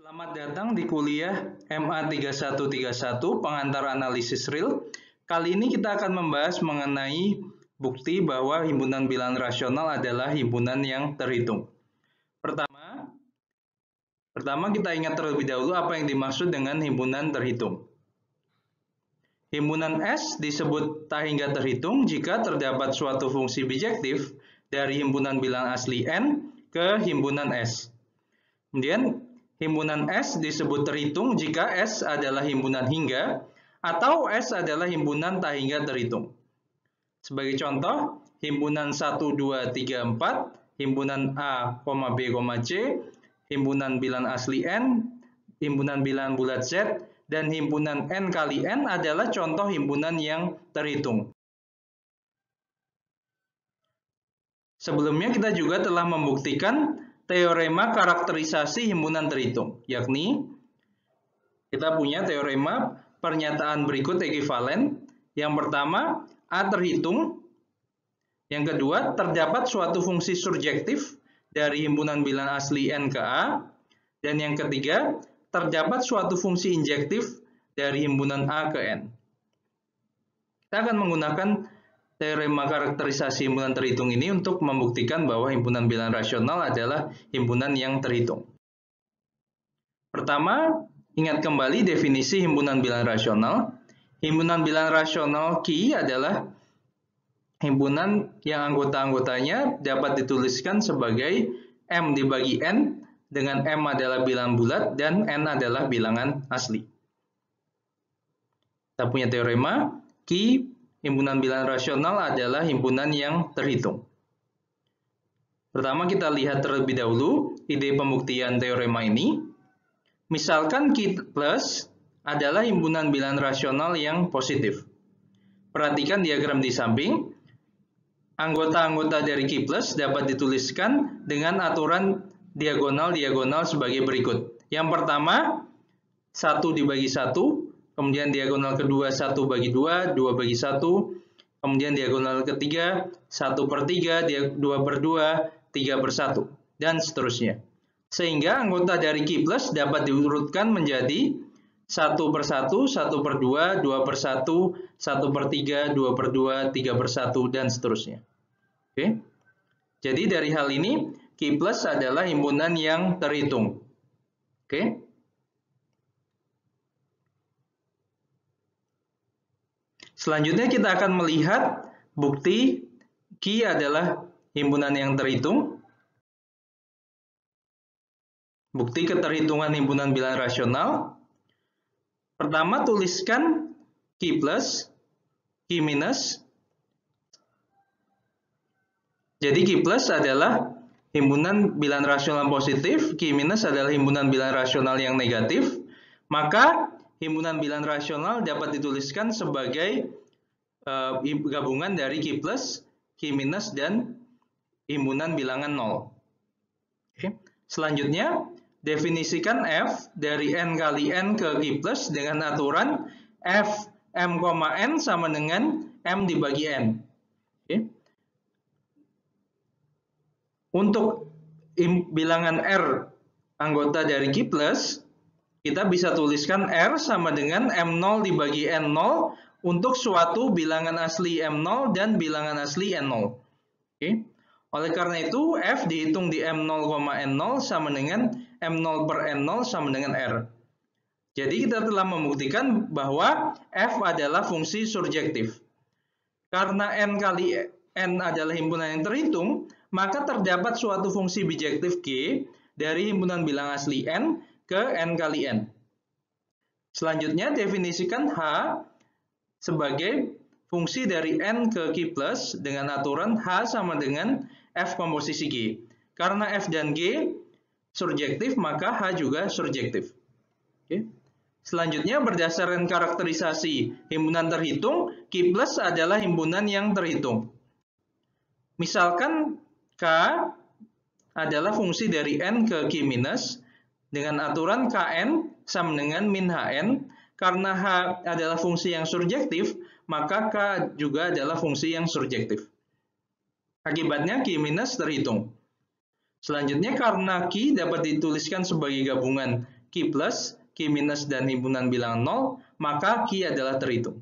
Selamat datang di kuliah MA3131 Pengantar Analisis Real. Kali ini kita akan membahas mengenai bukti bahwa himpunan bilangan rasional adalah himpunan yang terhitung. Pertama kita ingat terlebih dahulu apa yang dimaksud dengan himpunan terhitung. Himpunan S disebut tak hingga terhitung jika terdapat suatu fungsi bijektif dari himpunan bilangan asli N ke himpunan S. Kemudian himpunan S disebut terhitung jika S adalah himpunan hingga atau S adalah himpunan tak hingga terhitung. Sebagai contoh, himpunan 1, 2, 3, 4, himpunan A, B, C, himpunan bilangan asli N, himpunan bilangan bulat Z, dan himpunan N kali N adalah contoh himpunan yang terhitung. Sebelumnya kita juga telah membuktikan teorema karakterisasi himpunan terhitung, yakni kita punya teorema pernyataan berikut ekivalen. Yang pertama, A terhitung. Yang kedua, terdapat suatu fungsi surjektif dari himpunan bilangan asli N ke A. Dan yang ketiga, terdapat suatu fungsi injektif dari himpunan A ke N. Kita akan menggunakan teorema karakterisasi himpunan terhitung ini untuk membuktikan bahwa himpunan bilangan rasional adalah himpunan yang terhitung. Pertama, ingat kembali definisi himpunan bilangan rasional. Himpunan bilangan rasional Q adalah himpunan yang anggota-anggotanya dapat dituliskan sebagai M dibagi N, dengan M adalah bilangan bulat dan N adalah bilangan asli. Kita punya teorema Q. Himpunan bilangan rasional adalah himpunan yang terhitung. Pertama kita lihat terlebih dahulu ide pembuktian teorema ini. Misalkan Q plus adalah himpunan bilangan rasional yang positif. Perhatikan diagram di samping. Anggota-anggota dari Q plus dapat dituliskan dengan aturan diagonal-diagonal sebagai berikut. Yang pertama, 1 dibagi 1. Kemudian diagonal kedua 1 bagi 2, 2 bagi 1. Kemudian diagonal ketiga 1 per 3, 2 per 2, 3 per 1. Dan seterusnya. Sehingga anggota dari Q plus dapat diurutkan menjadi 1 per 1, 1 per 2, 2 per 1, 1 per 3, 2 per 2, 3 per 1, dan seterusnya. Oke. Jadi dari hal ini, Q plus adalah himpunan yang terhitung. Oke. Selanjutnya kita akan melihat bukti Q adalah himpunan yang terhitung. Bukti keterhitungan himpunan bilangan rasional. Pertama, tuliskan Q plus, Q minus. Jadi Q plus adalah himpunan bilangan rasional positif, Q minus adalah himpunan bilangan rasional yang negatif. Maka himpunan bilangan rasional dapat dituliskan sebagai gabungan dari Q plus, Q minus, dan himpunan bilangan 0. Oke. Selanjutnya, definisikan F dari N kali N ke Q plus dengan aturan F M, N sama dengan M dibagi N. Oke. Untuk bilangan R anggota dari Q plus, kita bisa tuliskan R sama dengan M0 dibagi N0 untuk suatu bilangan asli M0 dan bilangan asli N0. Oke. Oleh karena itu, F dihitung di M0, N0 sama dengan M0 per N0 sama dengan R. Jadi kita telah membuktikan bahwa F adalah fungsi surjektif. Karena N kali N adalah himpunan yang terhitung, maka terdapat suatu fungsi bijektif G dari himpunan bilangan asli N ke N kali N. Selanjutnya, definisikan H sebagai fungsi dari N ke Q plus dengan aturan H sama dengan F komposisi G. Karena F dan G surjektif, maka H juga surjektif. Oke. Selanjutnya, berdasarkan karakterisasi himpunan terhitung, Q plus adalah himpunan yang terhitung. Misalkan K adalah fungsi dari N ke Q minus dengan aturan Kn sama dengan min Hn. Karena H adalah fungsi yang surjektif, maka K juga adalah fungsi yang surjektif. Akibatnya Q minus terhitung. Selanjutnya, karena Q dapat dituliskan sebagai gabungan Q plus, Q minus, dan himpunan bilangan 0, maka Q adalah terhitung.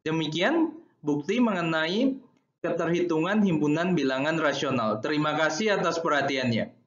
Demikian bukti mengenai keterhitungan himpunan bilangan rasional. Terima kasih atas perhatiannya.